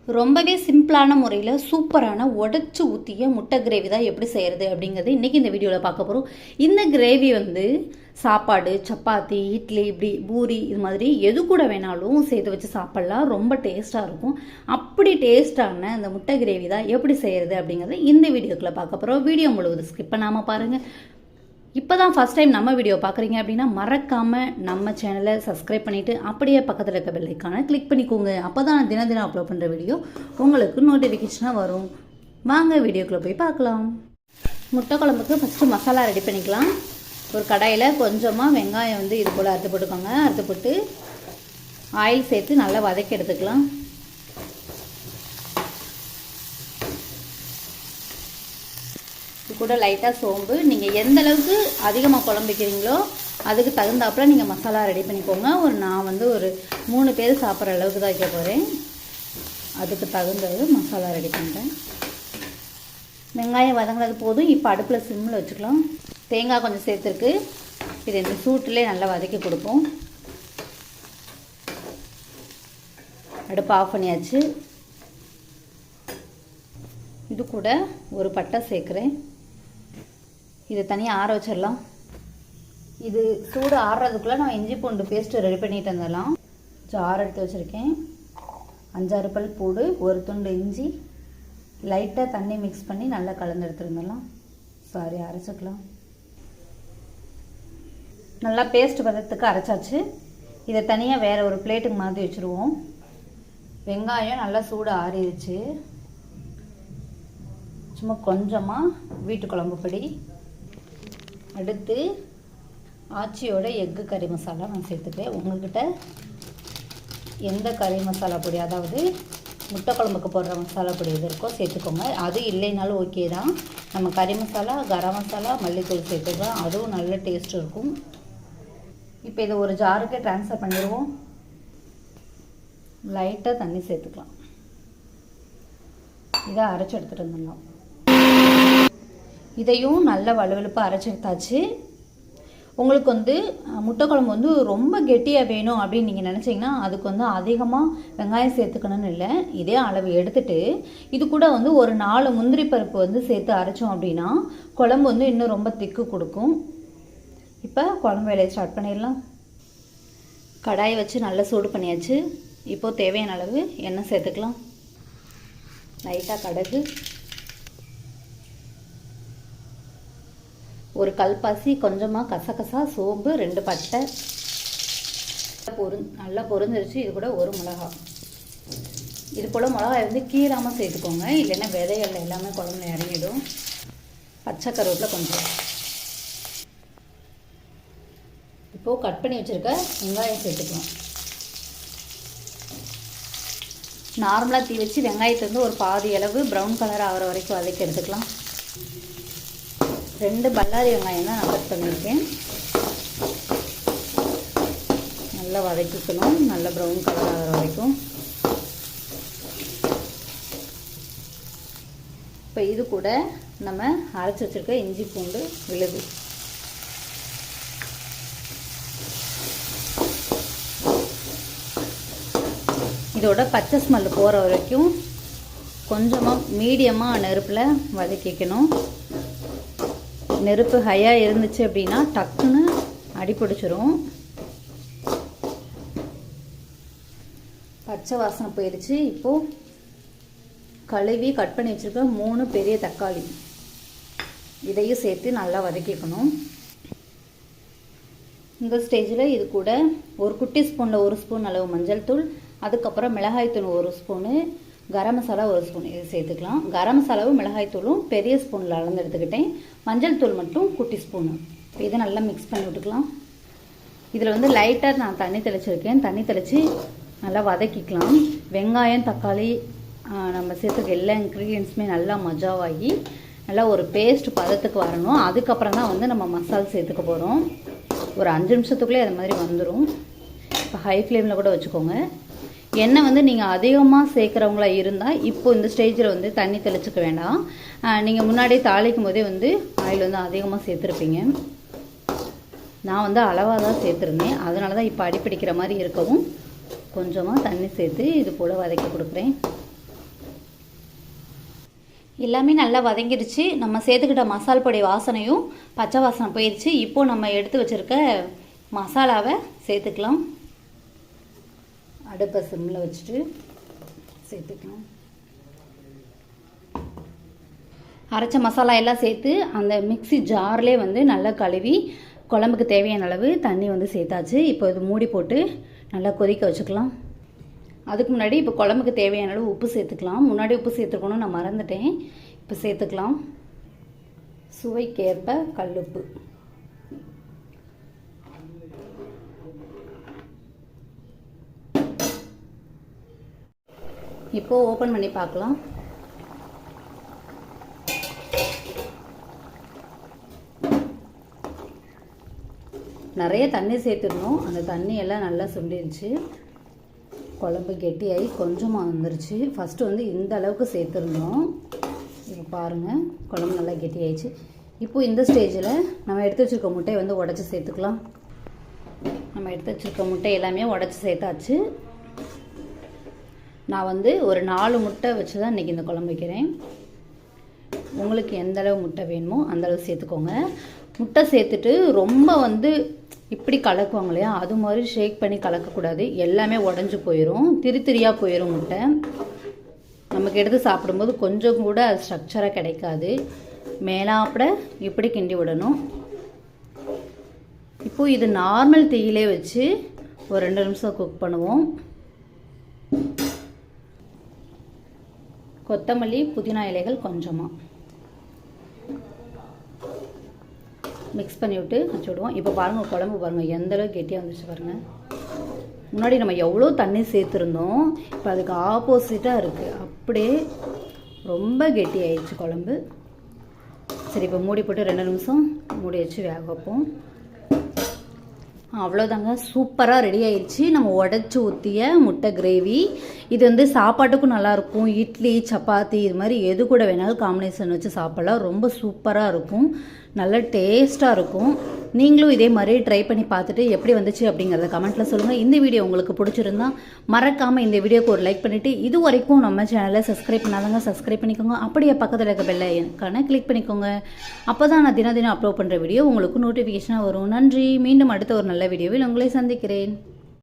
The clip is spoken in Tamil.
ரொம்பவே சிம்பிளான முறையில் சூப்பரான உடச்சி ஊற்றிய முட்டை கிரேவி தான் எப்படி செய்கிறது அப்படிங்கிறது இன்றைக்கி இந்த வீடியோவில் பார்க்க போகிறோம். இந்த கிரேவி வந்து சாப்பாடு, சப்பாத்தி, இட்லி, இப்படி பூரி இது மாதிரி எது கூட வேணாலும் சேர்த்து வச்சு சாப்பிட்லாம். ரொம்ப டேஸ்ட்டாக இருக்கும். அப்படி டேஸ்ட்டான அந்த முட்டை கிரேவி தான் எப்படி செய்கிறது அப்படிங்கிறது இந்த வீடியோக்குள்ளே பார்க்க போகிறோம். வீடியோ முழுவதும் ஸ்கிப் பண்ணாமல் பாருங்கள். இப்போ தான் ஃபஸ்ட் டைம் நம்ம வீடியோ பார்க்குறீங்க அப்படின்னா மறக்காமல் நம்ம சேனலை சப்ஸ்கிரைப் பண்ணிவிட்டு அப்படியே பக்கத்தில் இருக்க பெல் ஐக்கானை கிளிக் பண்ணிக்கோங்க. அப்போ தான் தினம் தினம் அப்லோட் பண்ணுற வீடியோ உங்களுக்கு நோட்டிஃபிகேஷனாக வரும். வாங்க வீடியோக்குள்ளே போய் பார்க்கலாம். முட்டை குழம்புக்கு ஃபஸ்ட்டு மசாலா ரெடி பண்ணிக்கலாம். ஒரு கடாயில் கொஞ்சமாக வெங்காயம் வந்து இது போல் அறுத்து போட்டுக்கோங்க. அறுத்து போட்டு ஆயில் சேர்த்து நல்லா வதக்கி எடுத்துக்கலாம். இது கூட லைட்டாக சோம்பு, நீங்கள் எந்த அளவுக்கு அதிகமாக குழம்பு வைக்கிறீங்களோ அதுக்கு தகுந்தாப்புல நீங்கள் மசாலா ரெடி பண்ணிக்கோங்க. நான் வந்து ஒரு 3 பேர் சாப்பிட்ற அளவுக்கு தான் வைக்க போகிறேன். அதுக்கு தகுந்தது மசாலா ரெடி பண்ணுறேன். வெங்காயம் வதங்கினது போதும். இப்போ அடுப்பில் சிம்மில் வச்சுக்கலாம். தேங்காய் கொஞ்சம் சேர்த்துருக்கு. இது இந்த சூட்டிலே நல்லா வதக்கி கொடுப்போம். அடுப்பு ஆஃப் பண்ணியாச்சு. இது கூட ஒரு பட்டை சேர்க்குறேன். இதை தனியாக ஆற வச்சிடலாம். இது சூடு ஆறுறதுக்குள்ளே நான் இஞ்சி பூண்டு பேஸ்ட்டு ரெடி பண்ணிட்டு வந்துடலாம். ஜார் எடுத்து வச்சுருக்கேன். 5-6 பல் பூடு, ஒரு துண்டு இஞ்சி, லைட்டாக தண்ணி மிக்ஸ் பண்ணி நல்லா கலந்து எடுத்துருந்துடலாம். அரைச்சிக்கலாம். நல்லா பேஸ்ட் பதத்துக்கு அரைச்சாச்சு. இதை தனியாக வேறு ஒரு பிளேட்டுக்கு மாதிரி வச்சுருவோம். வெங்காயம் நல்லா சூடு ஆறிடுச்சு. சும்மா கொஞ்சமாக வீட்டு குழம்பு பொடி, அடுத்து ஆச்சியோட எக்கு கறி மசாலா நான் சேர்த்துக்கிறேன். உங்கள்கிட்ட எந்த கறி மசாலா பொடி, அதாவது முட்டை குழம்புக்கு போடுற மசாலா பொடி எது இருக்கோ சேர்த்துக்கோங்க. அது இல்லைனாலும் ஓகே தான். நம்ம கறி மசாலா, கரம் மசாலா, மல்லித்தூள் சேர்த்துக்கலாம். அதுவும் நல்ல டேஸ்ட் இருக்கும். இப்போ இதை ஒரு ஜாருக்கு ட்ரான்ஸ்ஃபர் பண்ணிடுவோம். லைட்டாக தண்ணி சேர்த்துக்கலாம். இதை அரைச்சி எடுத்துகிட்டு வந்துடலாம். இதையும் நல்ல வலுவலுப்பாக அரைச்சி எடுத்தாச்சு. உங்களுக்கு வந்து முட்டை குழம்பு வந்து ரொம்ப கெட்டியாக வேணும் அப்படின்னு நீங்கள் நினச்சிங்கன்னா அதுக்கு வந்து அதிகமாக வெங்காயம் சேர்த்துக்கணும்னு இல்லை. இதே அளவு எடுத்துகிட்டு இது கூட வந்து ஒரு 4 முந்திரி பருப்பு வந்து சேர்த்து அரைச்சோம் அப்படின்னா குழம்பு வந்து இன்னும் ரொம்ப திக்கு கொடுக்கும். இப்போ குழம்பு வேலையை ஸ்டார்ட் பண்ணிடலாம். கடாயை வச்சு நல்லா சூடு பண்ணியாச்சு. இப்போது தேவையான அளவு எண்ணெய் சேர்த்துக்கலாம். லைட்டாக கடுகு, ஒரு கல்பாசி, கொஞ்சமாக கசகசா, சோம்பு, 2 பட்டை நல்லா பொரிஞ்சிருச்சு. இது கூட ஒரு மிளகாய். இது போல் மிளகாய் வந்து கீராமல் சேர்த்துக்கோங்க, இல்லைன்னா விதைகள் எல்லாமே குழம்புல இறங்கிடும். பச்சை கருவேப்பிலை கொஞ்சம். இப்போது கட் பண்ணி வச்சுருக்க வெங்காயம் சேர்த்துக்கலாம். நார்மலாக தீ வச்சு வெங்காயத்தை வந்து ஒரு பாதி அளவு ப்ரௌன் கலர் ஆகிற வரைக்கும் வதக்கி எடுத்துக்கலாம். 2 பல்லாரி வெங்காயம் தான் நான் கட் பண்ணியிருக்கேன். நல்லா வதக்கிக்கணும், நல்ல ப்ரௌன் கலர் ஆகிற வரைக்கும். இப்போ இது கூட நம்ம அரைச்சி வச்சுருக்க இஞ்சி பூண்டு விழுது, இதோட பச்சை ஸ்மெல் போகிற வரைக்கும் கொஞ்சமாக மீடியமாக நெருப்பில் வதக்கிக்கணும். நெருப்பு ஹையாக இருந்துச்சு அப்படின்னா டக்குன்னு அடிப்பிடிச்சிரும். பச்சை வாசனை போயிடுச்சு. இப்போது கழுவி கட் பண்ணி வச்சுருக்க 3 பெரிய தக்காளி, இதையும் சேர்த்து நல்லா வதக்கிக்கணும். இந்த ஸ்டேஜில் இது கூட ஒரு குட்டி ஸ்பூனில் 1 ஸ்பூன் அளவு மஞ்சள் தூள், அதுக்கப்புறம் மிளகாய்த்தூள் 1 ஸ்பூனு, கரம் மசாலா 1 ஸ்பூன் இது சேர்த்துக்கலாம். கரம் மசாலாவும் மிளகாய்த்தூளும் பெரிய ஸ்பூனில் அளந்து எடுத்துக்கிட்டேன். மஞ்சள் தூள் மட்டும் குட்டி ஸ்பூனு. இப்போ இதை நல்லா மிக்ஸ் பண்ணி விட்டுக்கலாம். இதில் வந்து லைட்டாக நான் தண்ணி தெளிச்சிருக்கேன். தண்ணி தெளித்து நல்லா வதக்கிக்கலாம். வெங்காயம், தக்காளி, நம்ம சேர்த்துக்க எல்லா இன்க்ரீடியன்ஸுமே நல்லா மஜாவாகி நல்லா ஒரு பேஸ்ட் பதத்துக்கு வரணும். அதுக்கப்புறம் தான் வந்து நம்ம மசாலா சேர்த்துக்க போகிறோம். ஒரு 5 நிமிஷத்துக்குள்ளே அது மாதிரி வந்துடும். இப்போ ஹை ஃப்ளேமில் கூட வச்சுக்கோங்க. எண்ணெய் வந்து நீங்கள் அதிகமாக சேர்க்குறவங்களா இருந்தால் இப்போ இந்த ஸ்டேஜில் வந்து தண்ணி தெளிச்சுக்க வேண்டாம். நீங்கள் முன்னாடியே தாளிக்கும் போதே வந்து ஆயில் வந்து அதிகமாக சேர்த்துருப்பீங்க. நான் வந்து அளவாக தான் சேர்த்துருந்தேன். அதனால தான் இப்போ அடிப்பிடிக்கிற மாதிரி இருக்கவும் கொஞ்சமாக தண்ணி சேர்த்து இது போல் வதக்கி கொடுக்குறேன். எல்லாமே நல்லா வதங்கிடுச்சு. நம்ம சேர்த்துக்கிட்ட மசால் பொடி வாசனையும் பச்சை வாசனை போயிடுச்சு. இப்போது நம்ம எடுத்து வச்சுருக்க மசாலாவை சேர்த்துக்கலாம். அடுப்பை சிம்மில் வச்சுட்டு சேர்த்துக்கலாம். அரைச்ச மசாலா எல்லாம் சேர்த்து அந்த மிக்ஸி ஜார்லேயே வந்து நல்லா கழுவி குழம்புக்கு தேவையான அளவு தண்ணி வந்து சேர்த்தாச்சு. இப்போ இது மூடி போட்டு நல்லா கொதிக்க வச்சுக்கலாம். அதுக்கு முன்னாடி இப்போ குழம்புக்கு தேவையான அளவு உப்பு சேர்த்துக்கலாம். முன்னாடி உப்பு சேர்த்துக்கணும், நான் மறந்துட்டேன். இப்போ சேர்த்துக்கலாம். சுவைக்கேற்ப கல்லுப்பு. இப்போ ஓப்பன் பண்ணி பார்க்கலாம். நிறைய தண்ணி சேர்த்துடணும். அந்த தண்ணி எல்லாம் நல்லா சுண்டிருச்சு. குழம்பு கெட்டியாகி கொஞ்சமாக வந்துருச்சு. ஃபஸ்ட்டு வந்து இந்த அளவுக்கு சேர்த்துருந்தோம். இப்போ பாருங்கள், குழம்பு நல்லா கெட்டியாயிடுச்சு. இப்போது இந்த ஸ்டேஜில் நம்ம எடுத்து வச்சுருக்க முட்டையை வந்து உடச்சி சேர்த்துக்கலாம். நம்ம எடுத்து வச்சுருக்க முட்டை எல்லாமே உடச்சி சேர்த்தாச்சு. நான் வந்து ஒரு 4 முட்டை வச்சு தான் இன்றைக்கி இந்த குழம்பு வைக்கிறேன். உங்களுக்கு எந்த அளவு முட்டை வேணுமோ அந்தளவு சேர்த்துக்கோங்க. முட்டை சேர்த்துட்டு ரொம்ப வந்து இப்படி கலக்குவாங்க இல்லையா, அது மாதிரி ஷேக் பண்ணி கலக்கக்கூடாது. எல்லாமே உடஞ்சி போயிடும், திரியாக போயிடும் முட்டை. நமக்கு எடுத்து சாப்பிடும்போது கொஞ்சம் கூட அது ஸ்ட்ரக்சராக கிடைக்காது. மேலாப்பட இப்படி கிண்டி விடணும். இப்போது இது நார்மல் தீயிலே வச்சு ஒரு 2 நிமிஷம் குக் பண்ணுவோம். கொத்தமல்லி புதினா இலைகள் கொஞ்சமாக மிக்ஸ் பண்ணி விட்டு வச்சு விடுவோம். இப்போ பாருங்கள், குழம்பு பாருங்கள் எந்தளவுக்கு கெட்டியாக வந்துச்சு பாருங்கள். முன்னாடி நம்ம எவ்வளோ தண்ணி சேர்த்துருந்தோம், இப்போ அதுக்கு ஆப்போசிட்டாக இருக்குது. அப்படியே ரொம்ப கெட்டி ஆயிடுச்சு குழம்பு. சரி, இப்போ மூடி போட்டு 2 நிமிஷம் மூடி வச்சு வேக வைப்போம். அவ்வளோதாங்க, சூப்பராக ரெடி ஆயிடுச்சு நம்ம உடச்சி ஊற்றிய முட்டை கிரேவி. இது வந்து சாப்பாட்டுக்கும் நல்லாயிருக்கும். இட்லி, சப்பாத்தி இது மாதிரி எது கூட வேணாலும் காம்பினேஷன் வச்சு சாப்பிட்லாம். ரொம்ப சூப்பராக இருக்கும், நல்ல டேஸ்ட்டாக இருக்கும். நீங்களும் இதே மாதிரி ட்ரை பண்ணி பார்த்துட்டு எப்படி வந்துச்சு அப்படிங்கிறத கமெண்ட்டில் சொல்லுங்கள். இந்த வீடியோ உங்களுக்கு பிடிச்சிருந்தா மறக்காமல் இந்த வீடியோக்கு ஒரு லைக் பண்ணிவிட்டு இது வரைக்கும் நம்ம சேனலை சப்ஸ்கிரைப் பண்ணாதவங்க சப்ஸ்கிரைப் பண்ணிக்கோங்க. அப்படியே பக்கத்தில் இருக்க பெல் ஐகானை கிளிக் பண்ணிக்கோங்க. அப்போ தான் நான் தினம் அப்லோட் பண்ணுற வீடியோ உங்களுக்கு நோட்டிஃபிகேஷனாக வரும். நன்றி. மீண்டும் அடுத்த ஒரு நல்ல வீடியோவில் உங்களை சந்திக்கிறேன்.